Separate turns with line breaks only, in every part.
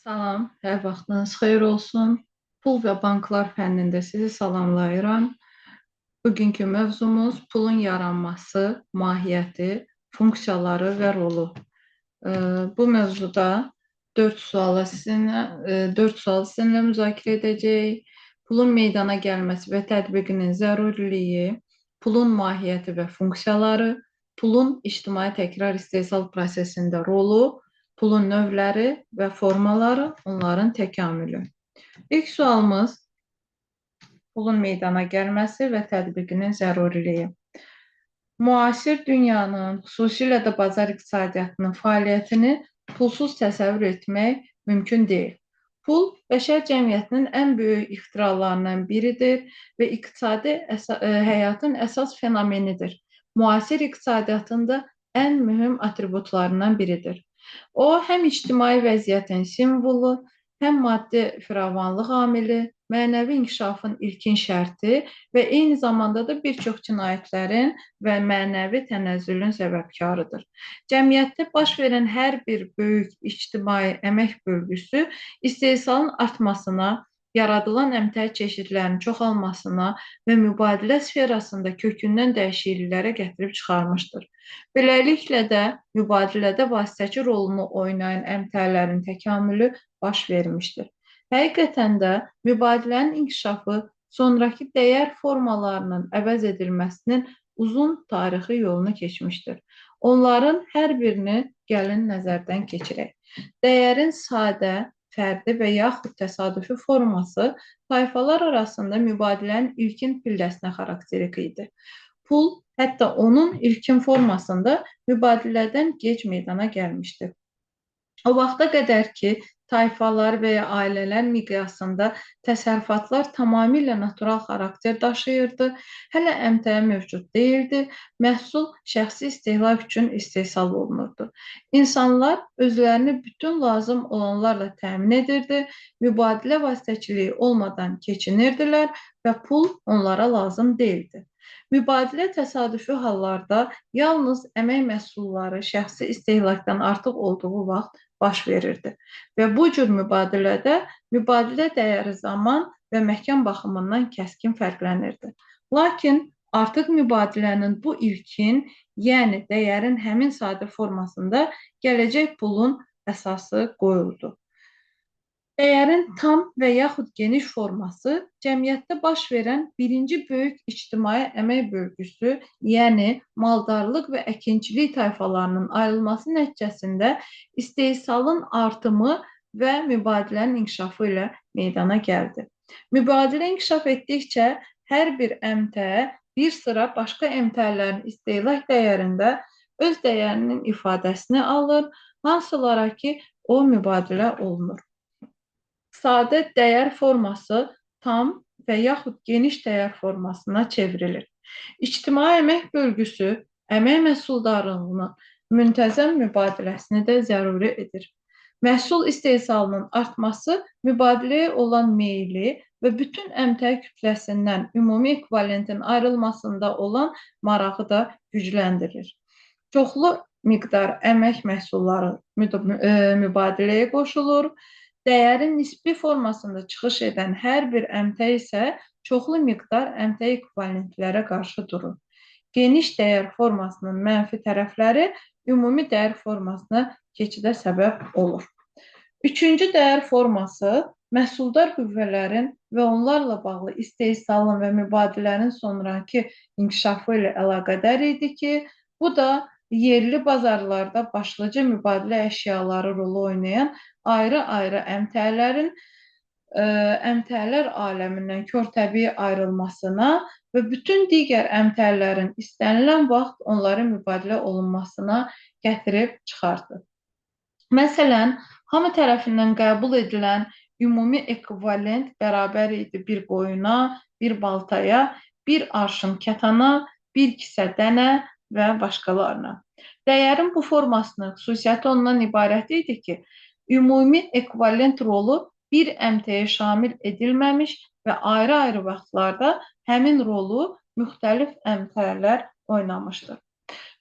Salam, hər vaxtınız xeyir olsun. Pul və banklar fənnində sizi salamlayıram. Bugünkü mövzumuz pulun yaranması, mahiyyəti, funksiyaları və rolu. Bu mövzuda 4 sual sizinlə müzakirə edəcəyik. Pulun meydana gəlməsi və tətbiqinin zəruriliyi, pulun mahiyyəti və funksiyaları, pulun ictimai təkrar istehsal prosesində rolu, pulun növləri və formaları, onların təkamülü. İlk sualımız pulun meydana gəlməsi və tətbiqinin zəruriliyi. Müasir dünyanın, xüsusilə də bazar iqtisadiyyatının fəaliyyətini pulsuz təsəvvür etmək mümkün deyil. Pul bəşər cəmiyyətinin ən böyük ixtiralarından biridir və iqtisadi həyatın əsas fenomenidir. Müasir iqtisadiyyatında ən mühüm atributlarından biridir. O, həm ictimai vəziyyətin simvolu, həm maddi firavanlıq amili, mənəvi inkişafın ilkin şərti və eyni zamanda da bir çox cinayətlərin və mənəvi tənəzzülün səbəbkarıdır. Cəmiyyətdə baş verən hər bir böyük ictimai əmək bölgüsü istehsalın artmasına, yaradılan əmtəə çeşidlərinin çoxalmasına və mübadilə sferasında kökündən dəyişikliklərə gətirib çıxarmışdır. Beləliklə də mübadilədə vasitəçi rolunu oynayan əmtəələrin təkamülü baş vermişdir. Həqiqətən də mübadilənin inkişafı sonrakı dəyər formalarının əvəz edilməsinin uzun tarixi yolunu keçmişdir. Onların hər birini gəlin nəzərdən keçirək. Dəyərin sadə, fərdi və yaxud təsadüfi forması tayfalar arasında mübadilənin ilkin pilləsinə xarakterik idi. Pul hətta onun ilkin formasında mübadilədən gec meydana gəlmişdir. O vaxta qədər ki, tayfalar və ya ailələr miqyasında təsərrüfatlar tamamilə natural xarakter daşıyırdı, hələ əmtəə mövcud deyildi, məhsul şəxsi istehlak üçün istehsal olunurdu. İnsanlar özlərini bütün lazım olanlarla təmin edirdi, mübadilə vasitəçiliyi olmadan keçinirdilər və pul onlara lazım deyildi. Mübadilə təsadüfi hallarda yalnız əmək məhsulları şəxsi istehlakdan artıq olduğu vaxt baş verirdi və bu cür mübadilədə mübadilə dəyəri zaman və məkan baxımından kəskin fərqlənirdi. Lakin artıq mübadilənin bu ilkin, yəni dəyərin həmin sadə formasında gələcək pulun əsası qoyuldu. Dəyərin tam və yaxud geniş forması cəmiyyətdə baş verən birinci böyük ictimai əmək bölgüsü, yəni maldarlıq və əkinçilik tayfalarının ayrılması nəticəsində istehsalın artımı və mübadilənin inkişafı ilə meydana gəldi. Mübadilə inkişaf etdikcə hər bir əmtəə bir sıra başqa əmtəələrin istehlak dəyərində öz dəyərinin ifadəsini alır, hansılara ki, o mübadilə olunur. Sadə dəyər forması tam və yaxud geniş dəyər formasına çevrilir. İctimai əmək bölgüsü əmək məhsuldarlığının müntəzəm mübadiləsini də zəruri edir. Məhsul istehsalının artması mübadiləyə olan meyli və bütün əmtəə kütləsindən ümumi ekvivalentin ayrılmasında olan marağı da gücləndirir. Çoxlu miqdar əmək məhsulları mübadiləyə qoşulur. Dəyərin nisbi formasında çıxış edən hər bir əmtə isə çoxlu miqdar əmtə ekvivalentlərə qarşı durur. Geniş dəyər formasının mənfi tərəfləri ümumi dəyər formasına keçidə səbəb olur. Üçüncü dəyər forması məhsuldar qüvvələrin və onlarla bağlı istehsalın və mübadilənin sonrakı inkişafı ilə əlaqədar idi ki, bu da yerli bazarlarda başlıca mübadilə əşyaları rolu oynayan ayrı-ayrı əmtəələr aləmindən körtəbii ayrılmasına və bütün digər əmtəələrin istənilən vaxt onların mübadilə olunmasına gətirib çıxardı. Məsələn, hamı tərəfindən qəbul edilən ümumi ekvivalent bərabər idi bir qoyuna, bir baltaya, bir arşın kətana, bir kisə dənə və başqalarına. Dəyərin bu formasının xüsusiyyəti ondan ibarət idi ki, ümumi ekvivalent rolu bir əmtəyə şamil edilməmiş və ayrı-ayrı vaxtlarda həmin rolu müxtəlif əmtəələr oynamışdır.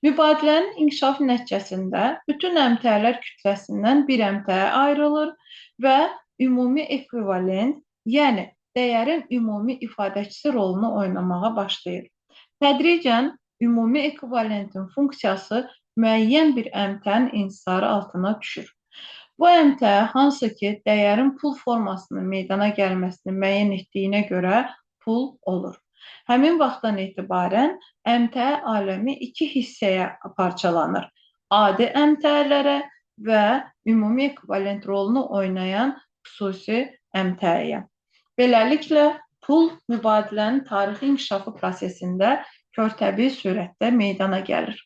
Mübadilənin inkişafı nəticəsində bütün əmtəələr kütləsindən bir əmtəə ayrılır və ümumi ekvivalent, yəni dəyərin ümumi ifadəçisi rolunu oynamağa başlayır. Tədricən ümumi ekvivalentin funksiyası müəyyən bir əmtənin inhisarı altına düşür. Bu əmtə hansı ki, dəyərin pul formasının meydana gəlməsini müəyyən etdiyinə görə pul olur. Həmin vaxtdan etibarən əmtə aləmi iki hissəyə parçalanır. Adi əmtələrə və ümumi ekvivalent rolunu oynayan xüsusi əmtəyə. Beləliklə, pul mübadilənin tarixi inkişafı prosesində körtəbii surətdə meydana gəlir.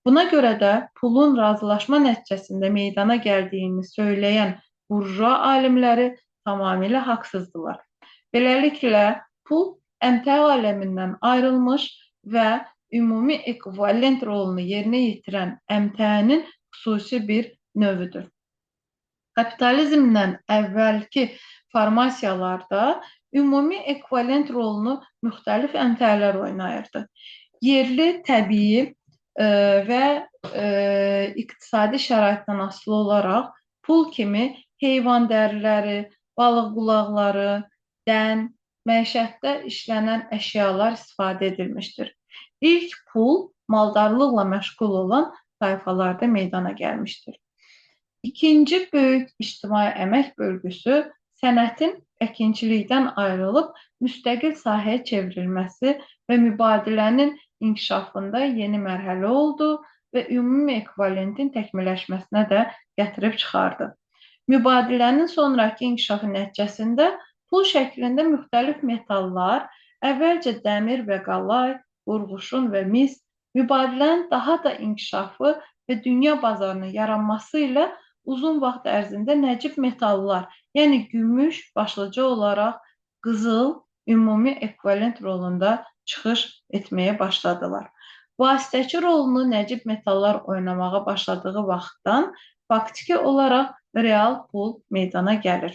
Buna görə də pulun razılaşma nəticəsində meydana gəldiyini söyləyən burjua alimləri tamamilə haqsızdırlar. Beləliklə, pul əmtə aləmindən ayrılmış və ümumi ekvivalent rolunu yerinə yetirən əmtənin xüsusi bir növüdür. Kapitalizmdən əvvəlki formasiyalarda ümumi ekvivalent rolunu müxtəlif əmtələr oynayırdı. Yerli, təbii və iqtisadi şəraitdən asılı olaraq pul kimi heyvan dəriləri, balıq qulaqları, dən, məişətdə işlənən əşyalar istifadə edilmişdir. İlk pul maldarlıqla məşğul olan tayfalarda meydana gəlmişdir. İkinci böyük ictimai əmək bölgüsü sənətin əkinçilikdən ayrılıb müstəqil sahəyə çevrilməsi və mübadilənin inkişafında yeni mərhələ oldu və ümumi ekvivalentin təkmilləşməsinə də gətirib çıxardı. Mübadilənin sonrakı inkişafı nəticəsində pul şəklində müxtəlif metallar, əvvəlcə dəmir və qalay, qurğuşun və mis, mübadilənin daha da inkişafı və dünya bazarının yaranması ilə uzun vaxt ərzində nəcib metallar, yəni gümüş başlıca olaraq qızıl ümumi ekvivalent rolunda çıxış etməyə başladılar. Vasitəçi rolunu nəcib metallar oynamağa başladığı vaxtdan faktiki olaraq real pul meydana gəlir.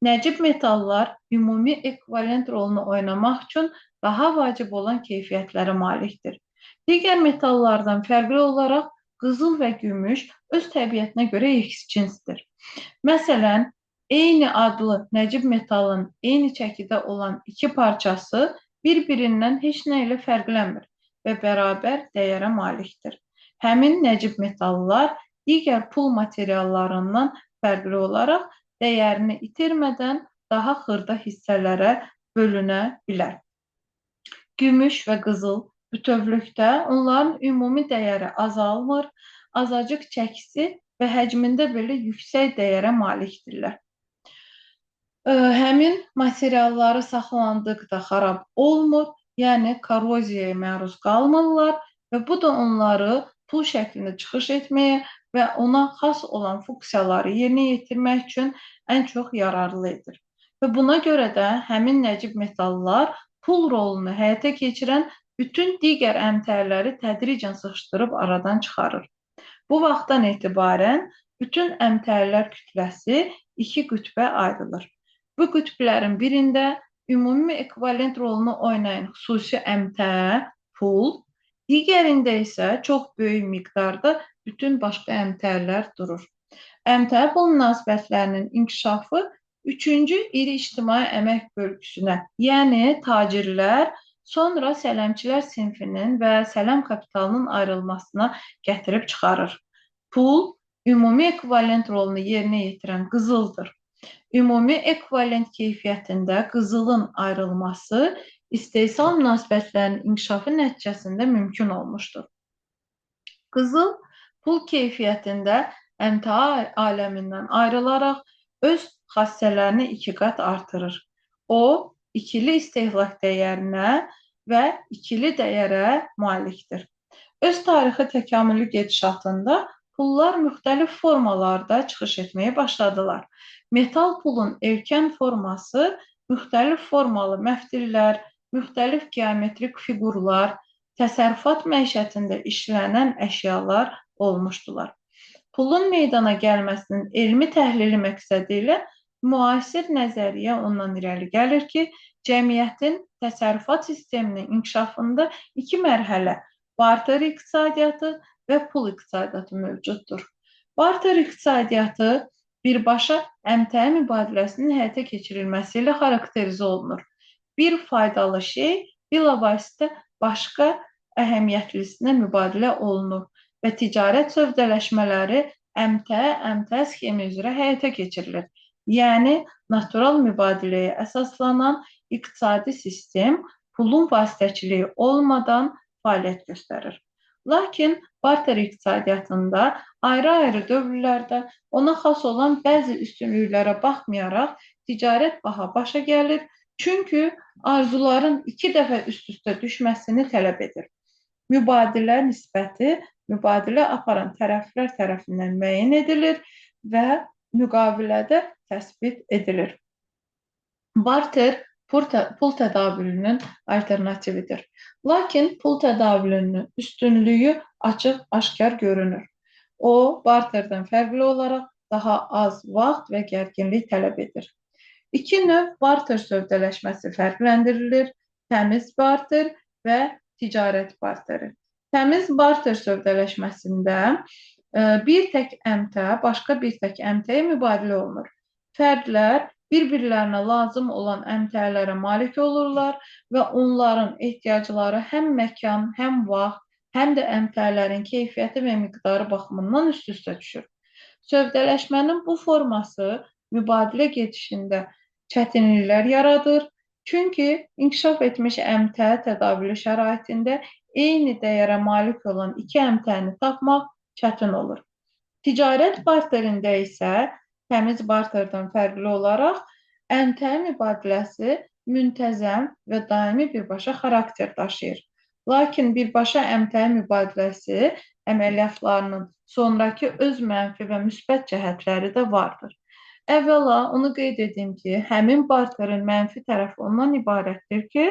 Nəcib metallar ümumi ekvivalent rolunu oynamaq üçün daha vacib olan keyfiyyətlərə malikdir. Digər metallardan fərqli olaraq qızıl və gümüş öz təbiətinə görə eşcinsdir. Məsələn, eyni adlı nəcib metalın eyni çəkidə olan iki parçası bir-birindən heç nə ilə fərqlənmir və bərabər dəyərə malikdir. Həmin nəcib metallar digər pul materiallarından fərqli olaraq dəyərini itirmədən daha xırda hissələrə bölünə bilər. Gümüş və qızıl bütövlükdə onların ümumi dəyəri azalmır, azacıq çəkisi və həcmində belə yüksək dəyərə malikdirlər. Həmin materialları saxlandıqda xarab olmur, yəni korroziyaya məruz qalmırlar və bu da onları pul şəklində çıxış etməyə və ona xas olan funksiyaları yerinə yetirmək üçün ən çox yararlı edir. Və buna görə də həmin nəcib metallar pul rolunu həyata keçirən bütün digər əmtələri tədricən sıxışdırıb aradan çıxarır. Bu vaxtdan etibarən bütün əmtərlər kütləsi iki qütbə ayrılır. Bu qütblərin birində ümumi ekvivalent rolunu oynayan xüsusi əmtə, pul, digərində isə çox böyük miqdarda bütün başqa əmtərlər durur. Əmtə-pul münasibətlərinin inkişafı üçüncü iri ictimai əmək bölgüsünə, yəni tacirlər, sonra sələmçilər sinfinin və sələm kapitalının ayrılmasına gətirib çıxarır. Pul, ümumi ekvivalent rolunu yerinə yetirən qızıldır. Ümumi ekvivalent keyfiyyətində qızılın ayrılması istehsal münasibətlərinin inkişafı nəticəsində mümkün olmuşdur. Qızıl pul keyfiyyətində əmtə aləmindən ayrılaraq öz xassələrini iki qat artırır. O, ikili istehlak dəyərinə və ikili dəyərə malikdir. Öz tarixi təkamülü gedişatında pullar müxtəlif formalarda çıxış etməyə başladılar. Metal pulun erkən forması müxtəlif formalı məftillər, müxtəlif geometrik fiqurlar, təsərrüfat məişətində işlənən əşyalar olmuşdular. Pulun meydana gəlməsinin elmi təhlili məqsədi ilə müasir nəzəriyyə ondan irəli gəlir ki, cəmiyyətin təsərrüfat sisteminin inkişafında iki mərhələ, barter iqtisadiyyatı və pul iqtisadiyyatı mövcuddur. Barter iqtisadiyyatı birbaşa əmtəə mübadiləsinin həyata keçirilməsi ilə xarakterizə olunur. Bir faydalı şey bilavasitə başqa əhəmiyyətlisinə mübadilə olunur və ticarət sövdələşmələri əmtəə sxemi üzrə həyata keçirilir. Yəni, natural mübadiləyə əsaslanan iqtisadi sistem pulun vasitəçiliyi olmadan fəaliyyət göstərir. Lakin barter iqtisadiyyatında ayrı-ayrı dövrlərdə ona xas olan bəzi üstünlüklərə baxmayaraq ticarət baha başa gəlir, çünki arzuların iki dəfə üst-üstə düşməsini tələb edir. Mübadilə nisbəti mübadilə aparan tərəflər tərəfindən müəyyən edilir və müqavilədə təsbit edilir. Barter pul tədavülünün alternatividir. Lakin pul tədavülünün üstünlüyü açıq-aşkar görünür. O, barterdən fərqli olaraq daha az vaxt və gərginlik tələb edir. İki növ barter sövdələşməsi fərqləndirilir: təmiz barter və ticarət barteri. Təmiz barter sövdələşməsində bir tək əmtəə başqa bir tək əmtəyə mübadilə olunur. Fərdlər bir-birlərinə lazım olan əmtəələrə malik olurlar və onların ehtiyacları həm məkan, həm vaxt, həm də əmtəələrin keyfiyyəti və miqdarı baxımından üst-üstə düşür. Sövdələşmənin bu forması mübadilə gedişində çətinliklər yaradır, çünki inkişaf etmiş əmtəə tədavülü şəraitində eyni dəyərə malik olan iki əmtəəni tapmaq çətin olur. Ticarət barterində isə təmiz barterdən fərqli olaraq əmtəə mübadiləsi müntəzəm və daimi birbaşa xarakter daşıyır. Lakin birbaşa əmtəə mübadiləsi əməliyyatlarının sonrakı öz mənfi və müsbət cəhətləri də vardır. Əvvəla onu qeyd edim ki, həmin barterin mənfi tərəfi ondan ibarətdir ki,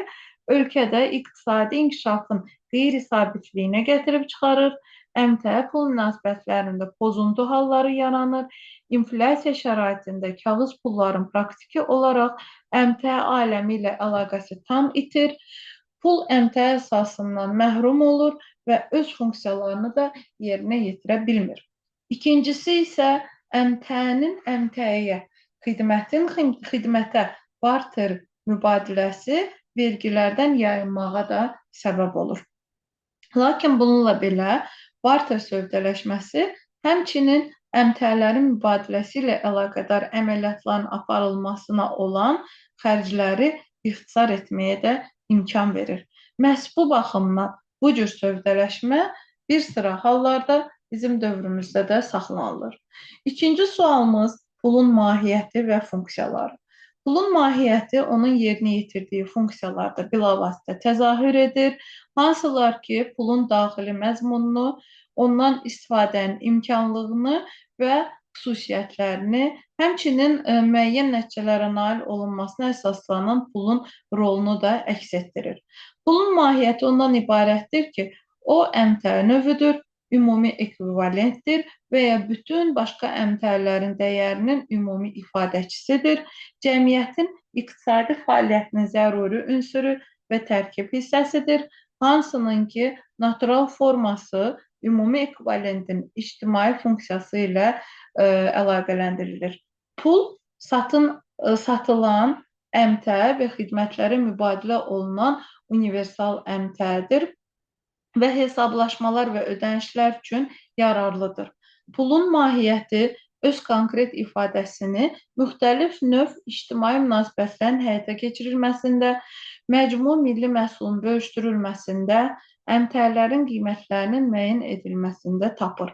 ölkədə iqtisadi inkişafın qeyri-sabitliyinə gətirib çıxarır, əmtəə pul münasibətlərində pozuntu halları yaranır, inflyasiya şəraitində kağız pulların praktiki olaraq əmtəə aləmi ilə əlaqəsi tam itir, pul əmtəə əsasından məhrum olur və öz funksiyalarını da yerinə yetirə bilmir. İkincisi isə əmtəənin əmtəəyə, xidmətin xidmətə barter mübadiləsi vergilərdən yayınmağa da səbəb olur. Lakin bununla belə barter sövdələşməsi həmçinin əmtəələrin mübadiləsi ilə əlaqədar əməliyyatların aparılmasına olan xərcləri ixtisar etməyə də imkan verir. Məhz bu baxımdan bu cür sövdələşmə bir sıra hallarda bizim dövrümüzdə də saxlanılır. İkinci sualımız pulun mahiyyəti və funksiyaları. Pulun mahiyyəti onun yerinə yetirdiyi funksiyalarda bilavasitə təzahür edir, hansılar ki, pulun daxili məzmununu, ondan istifadənin imkanlılığını və xüsusiyyətlərini, həmçinin müəyyən nəticələrə nail olunmasına əsaslanan pulun rolunu da əks etdirir. Pulun mahiyyəti ondan ibarətdir ki, o əmtəə növüdür, ümumi ekvivalentdir və ya bütün başqa əmtəələrin dəyərinin ümumi ifadəçisidir, cəmiyyətin iqtisadi fəaliyyətinin zəruri ünsürü və tərkib hissəsidir, hansının ki, natural forması ümumi ekvivalentin ictimai funksiyası ilə əlaqələndirilir. Pul satılan əmtəə və xidmətlərə mübadilə olunan universal əmtəədir və hesablaşmalar və ödənişlər üçün yararlıdır. Pulun mahiyyəti öz konkret ifadəsini müxtəlif növ ictimai münasibətlərin həyata keçirilməsində, məcmu milli məhsulun bölüşdürülməsində, əmtəələrin qiymətlərinin müəyyən edilməsində tapır.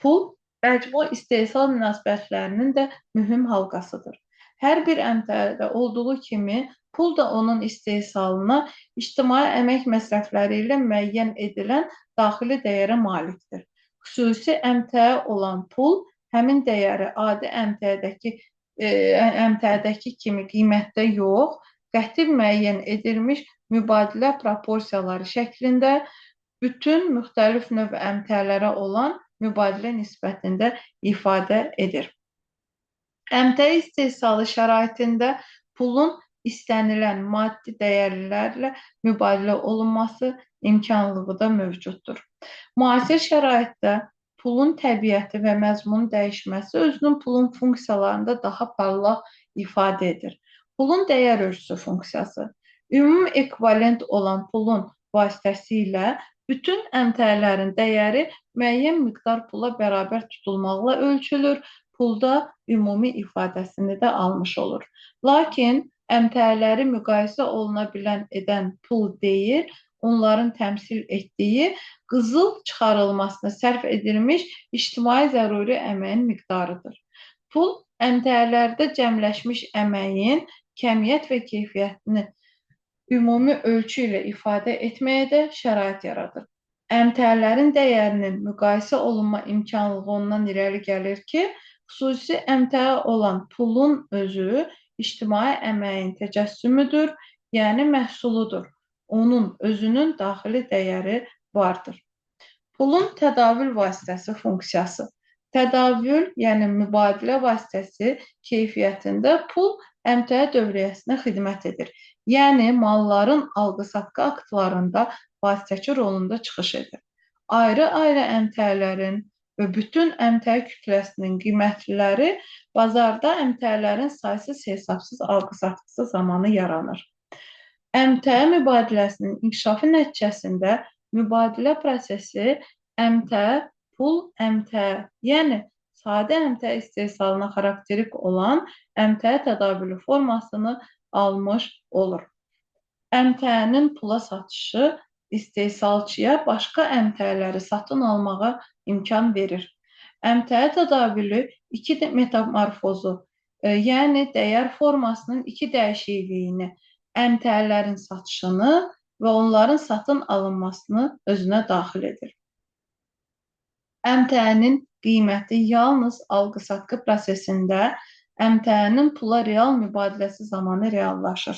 Pul, məcmu istehsal münasibətlərinin də mühüm halqasıdır. Hər bir əmtəədə olduğu kimi, pul da onun istehsalına ictimai əmək məsrəfləri ilə müəyyən edilən daxili dəyərə malikdir. Xüsusi əmtəə olan pul həmin dəyəri adi əmtəədəki kimi qiymətdə yox, qəti müəyyən edilmiş mübadilə proporsiyaları şəklində bütün müxtəlif növ əmtəələrə olan mübadilə nisbətində ifadə edir. Əmtəə istehsalı şəraitində pulun istənilən maddi dəyərlərlə mübadilə olunması imkanlığı da mövcuddur. Müasir şəraitdə pulun təbiəti və məzmunun dəyişməsi özünün pulun funksiyalarında daha parlaq ifadə edir. Pulun dəyər ölçüsü funksiyası. Ümumi ekvivalent olan pulun vasitəsilə bütün əmtəələrin dəyəri müəyyən miqdar pula bərabər tutulmaqla ölçülür. Pulda ümumi ifadəsini də almış olur. Lakin əmtəələri müqayisə oluna bilən edən pul deyil, onların təmsil etdiyi qızıl çıxarılmasına sərf edilmiş ictimai zəruri əməyin miqdarıdır. Pul əmtəələrdə cəmləşmiş əməyin kəmiyyət və keyfiyyətini ümumi ölçü ilə ifadə etməyə də şərait yaradır. Əmtəələrin dəyərinin müqayisə olunma imkanlığı ondan irəli gəlir ki, xüsusi əmtəə olan pulun özü ictimai əməyin təcəssümüdür, yəni məhsuludur. Onun özünün daxili dəyəri vardır. Pulun tədavül vasitəsi funksiyası. Tədavül, yəni mübadilə vasitəsi keyfiyyətində pul əmtəə dövriyyəsinə xidmət edir. Yəni malların alqı-satqı aktlarında vasitəçi rolunda çıxış edir. Ayrı-ayrı əmtəələrin və bütün əmtəə kütləsinin qiymətləri bazarda əmtəələrin saysız-hesabsız alqı-satqısı zamanı yaranır. Əmtəə mübadiləsinin inkişafı nəticəsində mübadilə prosesi əmtəə, pul əmtəə, yəni sadə əmtəə istehsalına xarakterik olan əmtəə tədavülü formasını almış olur. Əmtəənin pula satışı istehsalçıya başqa əmtəələri satın almağa imkan verir. Əmtəə tədavülü iki metamorfozu, yəni dəyər formasının iki dəyişikliyini, əmtəələrin satışını və onların satın alınmasını özünə daxil edir. Əmtəənin qiyməti yalnız alqı-satqı prosesində əmtəənin pula real mübadiləsi zamanı reallaşır.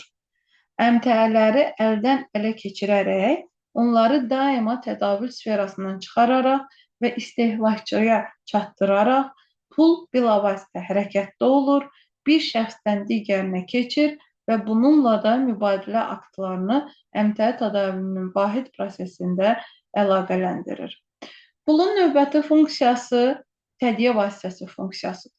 Əmtəələri əldən ələ keçirərək, onları daima tədavül sferasından çıxararaq və istehlakçıya çatdıraraq, pul bilavasitə hərəkətdə olur, bir şəxsdən digərinə keçir və bununla da mübadilə aktlarını əmtəə tədavülünün vahid prosesində əlaqələndirir. Pulun növbəti funksiyası tədyə vasitəsi funksiyasıdır.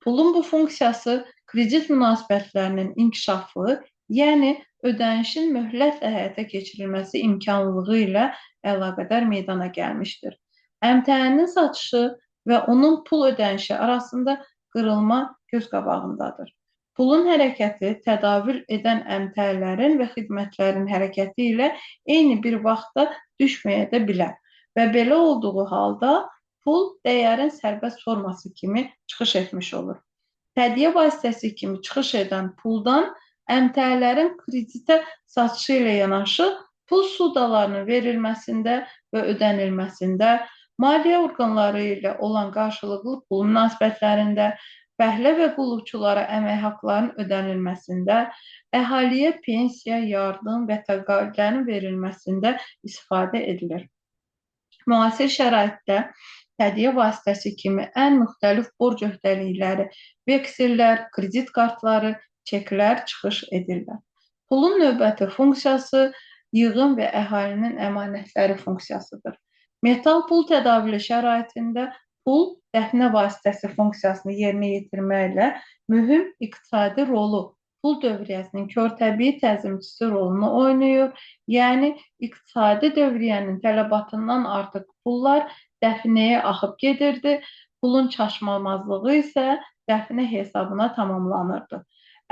Pulun bu funksiyası kredit münasibətlərinin inkişafı, yəni ödənişin möhlətlə həyata keçirilməsi imkanlılığı ilə əlaqədar meydana gəlmişdir. Əmtəənin satışı və onun pul ödənişi arasında qırılma göz qabağındadır. Pulun hərəkəti tədavül edən əmtəələrin və xidmətlərin hərəkəti ilə eyni bir vaxtda düşməyə də bilər və belə olduğu halda pul dəyərin sərbəst forması kimi çıxış etmiş olur. Tədyə vasitəsi kimi çıxış edən puldan əmtəələrin kreditə satışı ilə yanaşı pul sudalarının verilməsində və ödənilməsində, maliyyə orqanları ilə olan qarşılıqlı pul münasibətlərində, fəhlə və qulluqçulara əmək haqlarının ödənilməsində, əhaliyə pensiya, yardım və təqaüdlərin verilməsində istifadə edilir. Müasir şəraitdə tədyə vasitəsi kimi ən müxtəlif borc öhdəlikləri, veksellər, kredit kartları, çeklər çıxış edirlər. Pulun növbəti funksiyası yığım və əhalinin əmanətləri funksiyasıdır. Metal pul tədavülü şəraitində pul dəfnə vasitəsi funksiyasını yerinə yetirməklə mühüm iqtisadi rolu, pul dövriyyəsinin körtəbii təzimçisi rolunu oynayır. Yəni, iqtisadi dövriyyənin tələbatından artıq pullar dəfnəyə axıb gedirdi, pulun çaşmamazlığı isə dəfnə hesabına tamamlanırdı.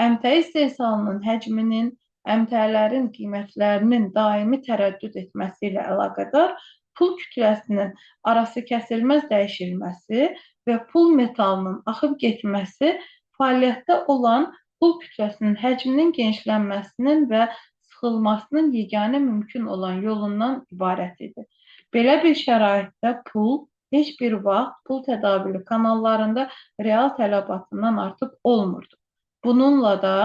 Əmtəə istehsalının həcminin, əmtəələrin qiymətlərinin daimi tərəddüd etməsi ilə əlaqədar pul kütləsinin arası kəsilməz dəyişilməsi və pul metalının axıb getməsi fəaliyyətdə olan pul kütləsinin həcminin genişlənməsinin və sıxılmasının yeganə mümkün olan yolundan ibarət idi. Belə bir şəraitdə pul heç bir vaxt pul tədavülü kanallarında real tələbatından artıq olmurdu. Bununla da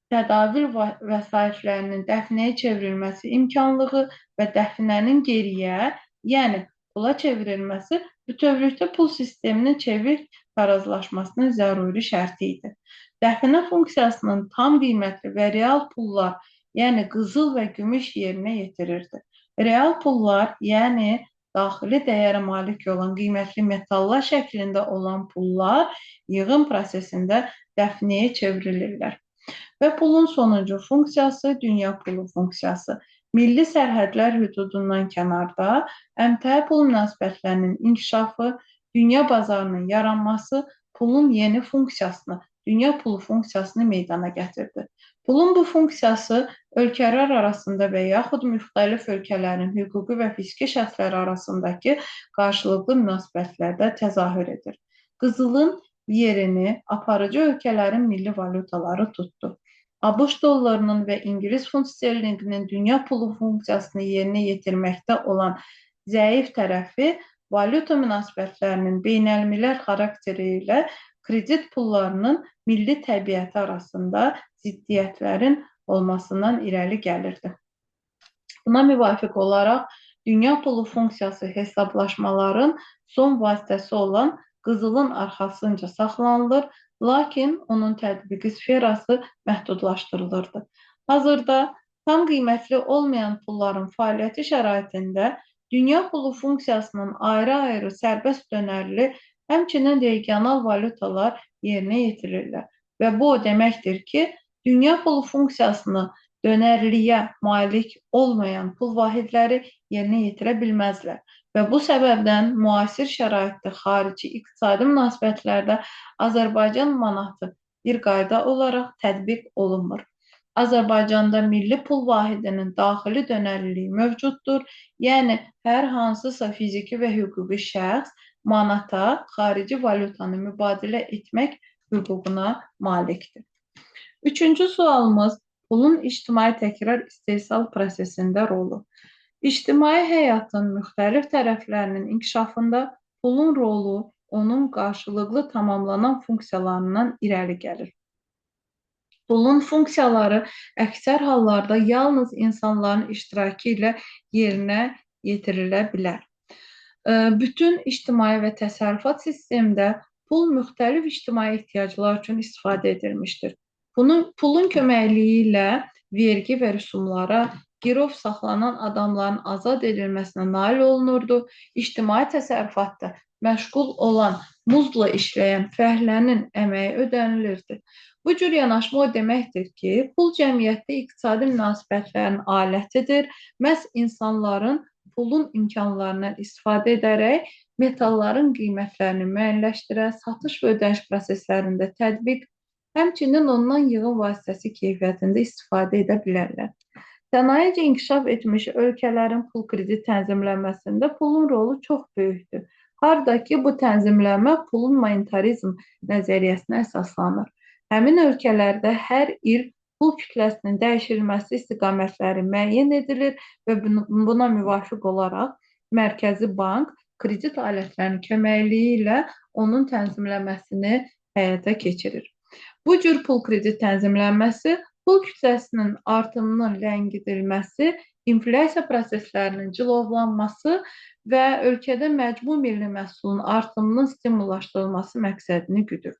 tədavül vəsaitlərinin dəfnəyə çevrilməsi imkanlığı və dəfnənin geriyə, yəni pula çevrilməsi bütövlükdə pul sisteminin çevik tarazlaşmasının zəruri şərti idi. Dəfnə funksiyasının tam qiymətli və real pullar, yəni qızıl və gümüş yerinə yetirirdi. Real pullar, yəni daxili dəyərə malik olan qiymətli metallar şəklində olan pullar yığım prosesində dəfnəyə çevrilirlər. Və pulun sonuncu funksiyası dünya pulu funksiyası. Milli sərhədlər hüdudundan kənarda əmtəə pul münasibətlərinin inkişafı, dünya bazarının yaranması pulun yeni funksiyasını, dünya pulu funksiyasını meydana gətirdi. Pulun bu funksiyası ölkələr arasında və yaxud müxtəlif ölkələrin hüquqi və fiziki şəxslər arasındakı qarşılıqlı münasibətlərdə təzahür edir. Qızılın yerini aparıcı ölkələrin milli valutaları tutdu. ABŞ dollarının və İngilis funt sterlinqinin dünya pulu funksiyasını yerinə yetirməkdə olan zəif tərəfi valyuta münasibətlərinin beynəlmiləl xarakteri ilə kredit pullarının milli təbiəti arasında ziddiyyətlərin olmasından irəli gəlirdi. Buna müvafiq olaraq dünya pulu funksiyası hesablaşmaların son vasitəsi olan qızılın arxasınca saxlanılır, lakin onun tətbiqi sferası məhdudlaşdırılırdı. Hazırda tam qiymətli olmayan pulların fəaliyyəti şəraitində dünya pulu funksiyasının ayrı-ayrı sərbəst dönərli, həmçinin regional valutalar yerinə yetirirlər. Və bu o deməkdir ki, dünya pulu funksiyasını dönərliyə malik olmayan pul vahidləri yerinə yetirə bilməzlər. Və bu səbəbdən müasir şəraitdə xarici iqtisadi münasibətlərdə Azərbaycan manatı bir qayda olaraq tətbiq olunmur. Azərbaycanda milli pul vahidinin daxili dönərliliyi mövcuddur, yəni hər hansısa fiziki və hüquqi şəxs manata xarici valyutanı mübadilə etmək hüququna malikdir. Üçüncü sualımız pulun ictimai təkrar istehsal prosesində rolu. İctimai həyatın müxtəlif tərəflərinin inkişafında pulun rolu onun qarşılıqlı tamamlanan funksiyalarından irəli gəlir. Pulun funksiyaları əksər hallarda yalnız insanların iştirakı ilə yerinə yetirilə bilər. Bütün ictimai və təsərrüfat sistemində pul müxtəlif ictimai ehtiyaclar üçün istifadə edilmişdir. Pulun köməkliyi ilə vergi və rüsumlara, girov saxlanan adamların azad edilməsinə nail olunurdu. İctimai təsərrüfatda məşğul olan, muzla işləyən fəhlənin əməyi ödənilirdi. Bu cür yanaşma o deməkdir ki, pul cəmiyyətdə iqtisadi münasibətlərin alətidir. Məhz insanların pulun imkanlarından istifadə edərək metalların qiymətlərini müəyyənləşdirə, satış və ödəniş proseslərində tətbiq, həmçinin ondan yığım vasitəsi keyfiyyətində istifadə edə bilərlər. Sənayecə inkişaf etmiş ölkələrin pul kredit tənzimlənməsində pulun rolu çox böyükdür. Harda ki, bu tənzimlənmə pulun monetarizm nəzəriyyəsinə əsaslanır. Həmin ölkələrdə hər il pul kütləsinin dəyişilməsi istiqamətləri müəyyən edilir və buna müvafiq olaraq Mərkəzi Bank kredit alətlərinin köməkliyi ilə onun tənzimlənməsini həyata keçirir. Bu cür pul kredit tənzimlənməsi pul kütləsinin artımının ləngidilməsi, inflyasiya proseslərinin cilovlanması və ölkədə məcbur milli məhsulun artımının stimullaşdırılması məqsədini güdür.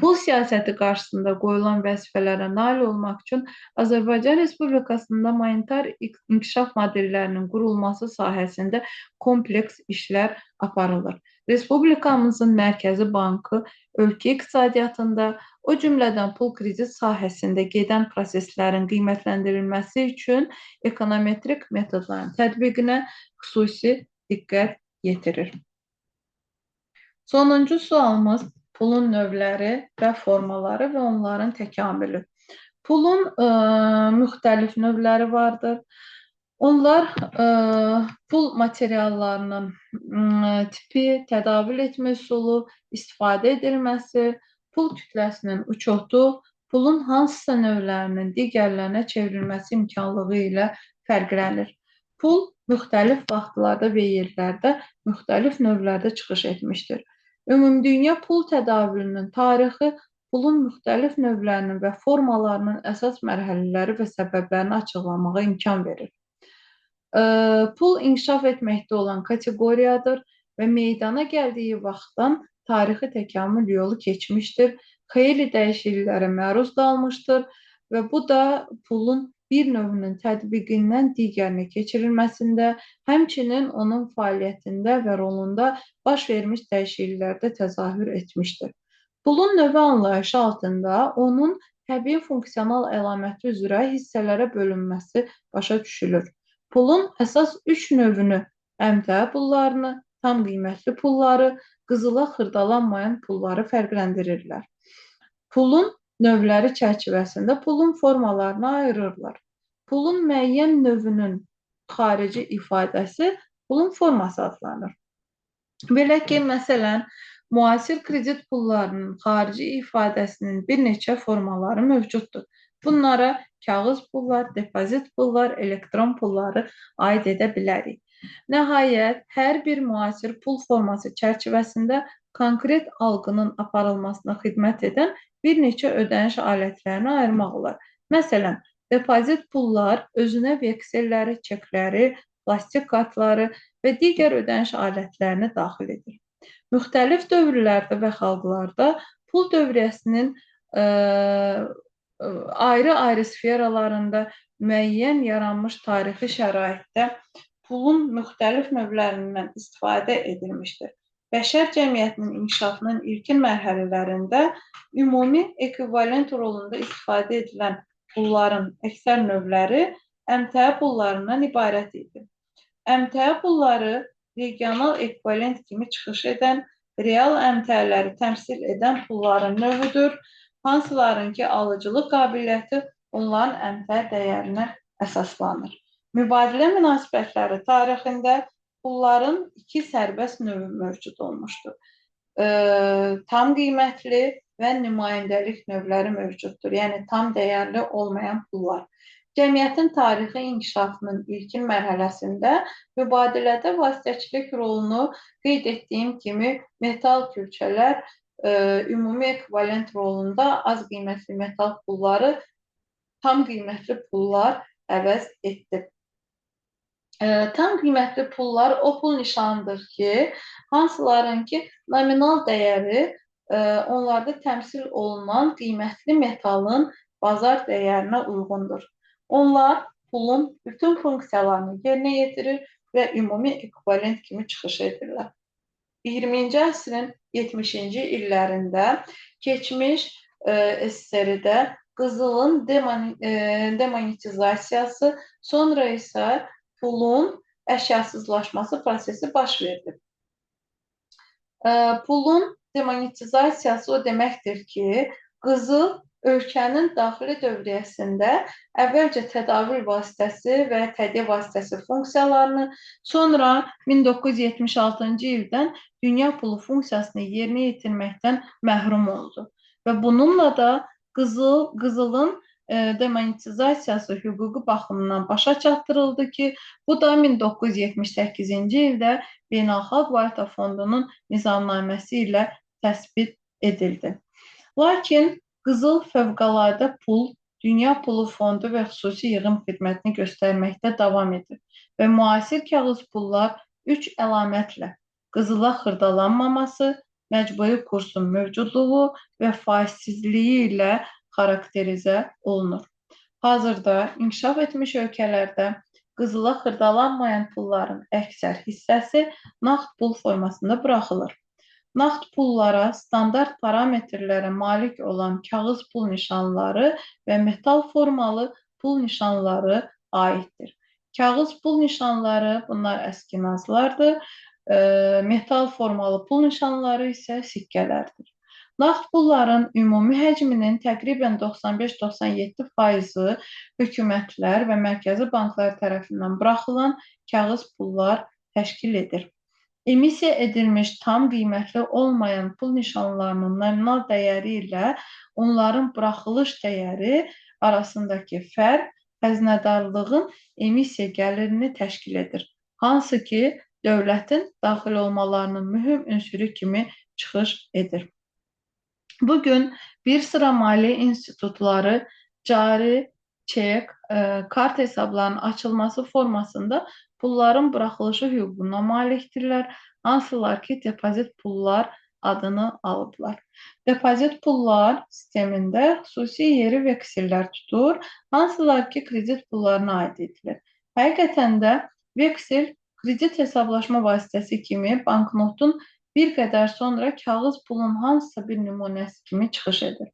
Pul siyasəti qarşısında qoyulan vəzifələrə nail olmaq üçün Azərbaycan Respublikasında monetar inkişaf modellərinin qurulması sahəsində kompleks işlər aparılır. Respublikamızın Mərkəzi Bankı ölkə iqtisadiyyatında, o cümlədən pul kredit sahəsində gedən proseslərin qiymətləndirilməsi üçün ekonometrik metodların tətbiqinə xüsusi diqqət yetirir. Sonuncu sualımız pulun növləri və formaları və onların təkamülü. Pulun müxtəlif növləri vardır. Onlar pul materiallarının tipi, tədavül etmə üsulu, istifadə edilməsi, pul kütləsinin uçotu, pulun hansısa növlərinin digərlərinə çevrilməsi imkanlığı ilə fərqlənir. Pul müxtəlif vaxtlarda və yerlərdə müxtəlif növlərdə çıxış etmişdir. Ümumdünya pul tədavülünün tarixi pulun müxtəlif növlərinin və formalarının əsas mərhələləri və səbəblərini açıqlamağa imkan verir. Pul inkişaf etməkdə olan kateqoriyadır və meydana gəldiyi vaxtdan tarixi təkamül yolu keçmişdir, xeyli dəyişikliklərə məruz qalmışdır və bu da pulun bir növünün tətbiqindən digərinə keçirilməsində, həmçinin onun fəaliyyətində və rolunda baş vermiş dəyişikliklərdə təzahür etmişdir. Pulun növü anlayışı altında onun təbii funksional əlaməti üzrə hissələrə bölünməsi başa düşülür. Pulun əsas üç növünü, əmtəə pullarını, tam qiymətli pulları, qızıla xırdalanmayan pulları fərqləndirirlər. Pulun növləri çərçivəsində pulun formalarını ayırırlar. Pulun müəyyən növünün xarici ifadəsi pulun forması adlanır. Belə ki, məsələn, müasir kredit pullarının xarici ifadəsinin bir neçə formaları mövcuddur. Bunlara kağız pullar, depozit pullar, elektron pulları aid edə bilərik. Nəhayət, hər bir müasir pul forması çərçivəsində konkret algının aparılmasına xidmət edən bir neçə ödəniş alətlərini ayırmaq olar. Məsələn, depozit pullar özünə vekselləri, çekləri, plastik kartları və digər ödəniş alətlərini daxil edir. Müxtəlif dövrlərdə və xalqlarda pul dövriyyəsinin ayrı-ayrı sferalarında müəyyən yaranmış tarixi şəraitdə pulun müxtəlif növlərindən istifadə edilmişdir. Bəşər cəmiyyətinin inkişafının ilkin mərhələlərində ümumi ekvivalent rolunda istifadə edilən pulların əksər növləri əmtəə pullarından ibarət idi. Əmtəə pulları regional ekvivalent kimi çıxış edən, real əmtəələri təmsil edən pulların növüdür, hansılarınki alıcılıq qabiliyyəti onların əmtəə dəyərinə əsaslanır. Mübadilə münasibətləri tarixində pulların iki sərbəst növü mövcud olmuşdur. Tam qiymətli və nümayəndəlik növləri mövcuddur. Yəni, tam dəyərli olmayan pullar. Cəmiyyətin tarixi inkişafının ilkin mərhələsində mübadilədə vasitəçilik rolunu qeyd etdiyim kimi metal külçələr ümumi ekvivalent rolunda az qiymətli metal pulları tam qiymətli pullar əvəz etdi. Tam qiymətli pullar o pul nişanıdır ki, hansılarınki nominal dəyəri onlarda təmsil olunan qiymətli metalın bazar dəyərinə uyğundur. Onlar pulun bütün funksiyalarını yerinə yetirir və ümumi ekvivalent kimi çıxış edirlər. 20-ci əsrin 70-ci illərində keçmiş SSR-də qızılın demonetizasiyası, sonra isə pulun əşyasızlaşması prosesi baş verdi. Pulun demonetizasiyası o deməkdir ki, qızıl ölkənin daxili dövriyyəsində əvvəlcə tədavül vasitəsi və tədqiq vasitəsi funksiyalarını, sonra 1976-cı ildən dünya pulu funksiyasını yerinə yetirməkdən məhrum oldu. Və bununla da qızılın demonetizasiyası hüquqi baxımından başa çatdırıldı ki, bu da 1978-ci ildə Beynəlxalq Valyuta Fondunun nizamnaməsi ilə təsbit edildi. Lakin qızıl fövqəladə pul, Dünya Pulu Fondu və xüsusi yığım xidmətini göstərməkdə davam edir və müasir kağız pullar üç əlamətlə qızıla xırdalanmaması, məcburi kursun mövcudluğu və faizsizliyi ilə xarakterizə olunur. Hazırda inkişaf etmiş ölkələrdə qızıla xırdalanmayan pulların əksər hissəsi nağd pul formasında buraxılır. Nağd pullara standart parametrlərə malik olan kağız pul nişanları və metal formalı pul nişanları aiddir. Kağız pul nişanları bunlar əskinazlardır, metal formalı pul nişanları isə sikkələrdir. Nağd pulların ümumi həcminin təqribən 95-97% hökumətlər və mərkəzi banklar tərəfindən buraxılan kağız pullar təşkil edir. Emisiya edilmiş tam qiymətli olmayan pul nişanlarının nominal dəyəri ilə onların buraxılış dəyəri arasındakı fərq xəzinədarlığın emisiya gəlirini təşkil edir, hansı ki, dövlətin daxil olmalarının mühüm ünsürü kimi çıxış edir. Bugün bir sıra maliyyə institutları cari, çek, kart hesablarının açılması formasında pulların buraxılışı hüququna malikdirlər, hansılar ki, depozit pullar adını alıblar. Depozit pullar sistemində xüsusi yeri veksellər tutur, hansılar ki, kredit pullarına aid edilir. Həqiqətən də veksel kredit hesablaşma vasitəsi kimi banknotun bir qədər sonra kağız pulun hansısa bir nümunəsi kimi çıxış edir.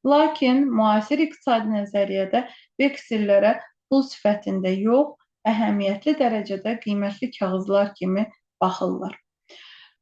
Lakin müasir iqtisadi nəzəriyyədə veksellərə pul sifətində yox, əhəmiyyətli dərəcədə qiymətli kağızlar kimi baxırlar.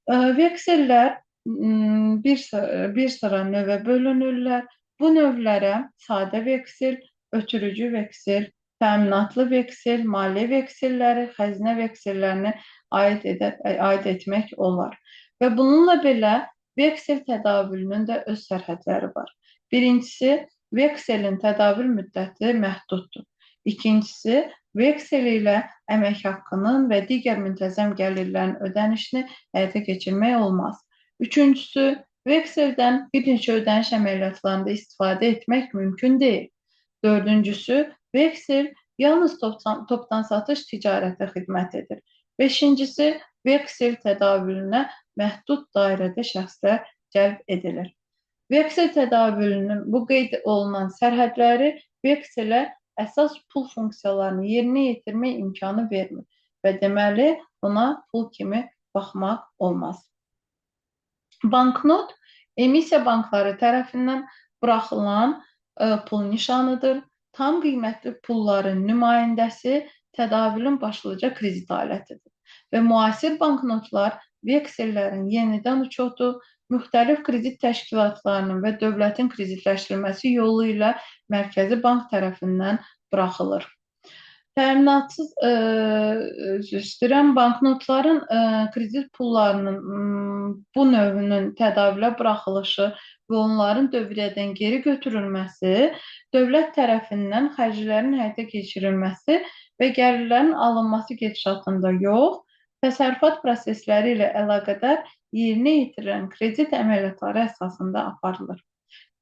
Veksellər bir sıra növə bölünürlər. Bu növlərə sadə veksel, ötürücü veksel, təminatlı veksel, maliyyə vekselləri, xəzinə veksellərini aid etmək olar. Və bununla belə veksel tədavülünün də öz sərhədləri var. Birincisi, vekselin tədavül müddəti məhduddur. İkincisi, veksel ilə əmək haqqının və digər müntəzəm gəlirlərin ödənişini həyata keçirmək olmaz. Üçüncüsü, vekseldən bir neçə ödəniş əməliyyatlarında istifadə etmək mümkün deyil. Dördüncüsü, veksel yalnız topdan satış ticarətə xidmət edir. Beşincisi, veksel tədavülünə məhdud dairədə şəxslər cəlb edilir. Veksel tədavülünün bu qeyd olunan sərhədləri vekselə əsas pul funksiyalarını yerinə yetirmək imkanı vermir və deməli ona pul kimi baxmaq olmaz. Banknot emissiya bankları tərəfindən buraxılan pul nişanıdır. Tam qiymətli pulların nümayəndəsi tədavülün başlıca kredit alətidir. Və müasir banknotlar veksellərin yenidən uçotu, müxtəlif kredit təşkilatlarının və dövlətin kreditləşdirilməsi yolu ilə Mərkəzi Bank tərəfindən buraxılır. Təminatsız banknotların kredit pullarının bu növünün tədavülə buraxılışı və onların dövriyyədən geri götürülməsi dövlət tərəfindən xərclərin həyata keçirilməsi və gəlirlərin alınması gedişatında yox, təsərrüfat prosesləri ilə əlaqədar yerinə yetirilən kredit əməliyyatları əsasında aparılır.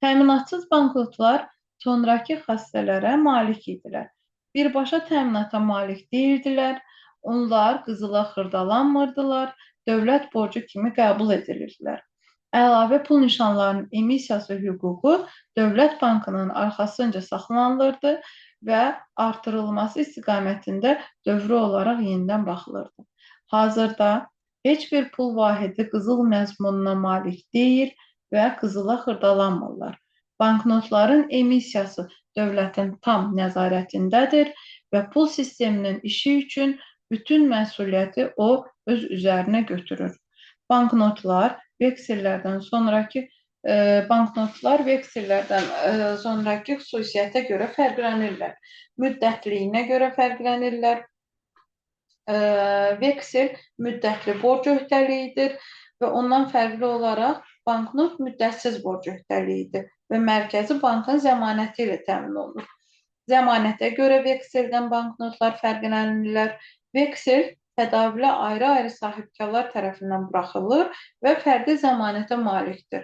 Təminatsız banknotlar sonrakı xassələrə malik idilər. Birbaşa təminata malik deyildilər, onlar qızıla xırdalanmırdılar, dövlət borcu kimi qəbul edilirdilər. Əlavə pul nişanlarının emissiyası hüququ Dövlət Bankının arxasınca saxlanılırdı və artırılması istiqamətində dövrü olaraq yenidən baxılırdı. Hazırda heç bir pul vahidi qızıl məzmununa malik deyil və qızıla xırdalanmırlar. Banknotların emissiyası dövlətin tam nəzarətindədir və pul sisteminin işi üçün bütün məsuliyyəti o öz üzərinə götürür. Banknotlar veksellərdən sonraki xüsusiyyətə görə fərqlənirlər. Müddətliyinə görə fərqlənirlər. Veksel müddətli borc öhdəliyidir və ondan fərqli olaraq banknot müddətsiz borc öhdəliyidir və Mərkəzi Bankın zəmanəti ilə təmin olunur. Zəmanətə görə vekseldən banknotlar fərqlənirlər. Veksel tədavülə ayrı-ayrı sahibkarlar tərəfindən buraxılır və fərqli zəmanətə malikdir.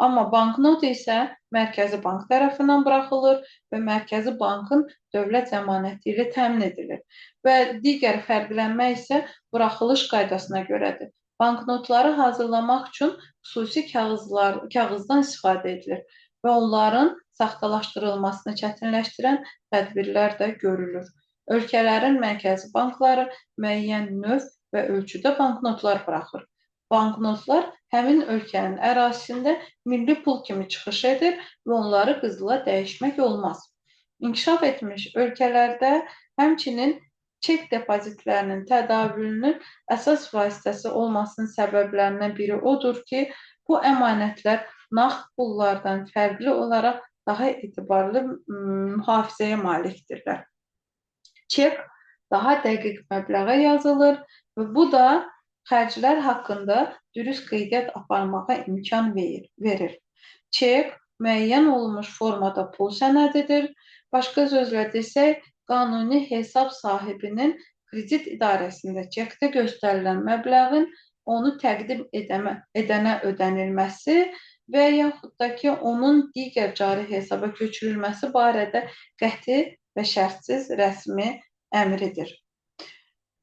Amma banknot isə Mərkəzi Bank tərəfindən buraxılır və Mərkəzi Bankın dövlət zəmanəti ilə təmin edilir. Və digər fərqlənmə isə buraxılış qaydasına görədir. Banknotları hazırlamaq üçün xüsusi kağızdan istifadə edilir və onların saxtalaşdırılmasını çətinləşdirən tədbirlər də görülür. Ölkələrin mərkəzi bankları müəyyən növ və ölçüdə banknotlar buraxır. Banknotlar həmin ölkənin ərazisində milli pul kimi çıxış edir və onları qızıla dəyişmək olmaz. İnkişaf etmiş ölkələrdə həmçinin çek depozitlərinin tədavülünün əsas vasitəsi olmasının səbəblərindən biri odur ki, bu əmanətlər nağd pullardan fərqli olaraq daha etibarlı mühafizəyə malikdirlər. Çek daha dəqiq məbləğə yazılır və bu da xərclər haqqında dürüst qeydiyyat aparmağa imkan verir. Çek müəyyən olunmuş formada pul sənədidir. Başqa sözlə desək, qanuni hesab sahibinin kredit idarəsində çekdə göstərilən məbləğin onu təqdim edənə ödənilməsi və yaxud da ki, onun digər cari hesaba köçürülməsi barədə qəti və şərtsiz rəsmi əmridir.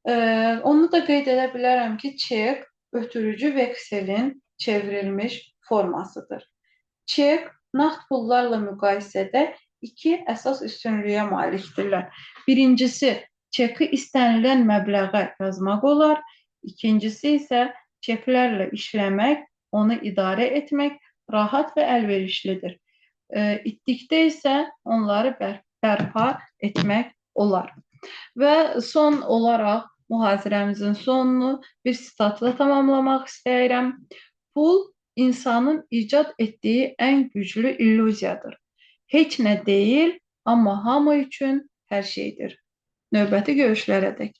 Onu da qeyd edə bilərəm ki, çek ötürücü vekselin çevrilmiş formasıdır. Çek, nağd pullarla müqayisədə iki əsas üstünlüyə malikdirlər. Birincisi, çeki istənilən məbləğə yazmaq olar. İkincisi isə çeklərlə işləmək, onu idarə etmək rahat və əlverişlidir. İtdikdə isə onları bərpa etmək olar. Və son olaraq mühazirəmizin sonunu bir sitatla tamamlamaq istəyirəm. Pul insanın icad etdiyi ən güclü illüziyadır. Heç nə deyil, amma hamı üçün hər şeydir. Növbəti görüşlərə dək.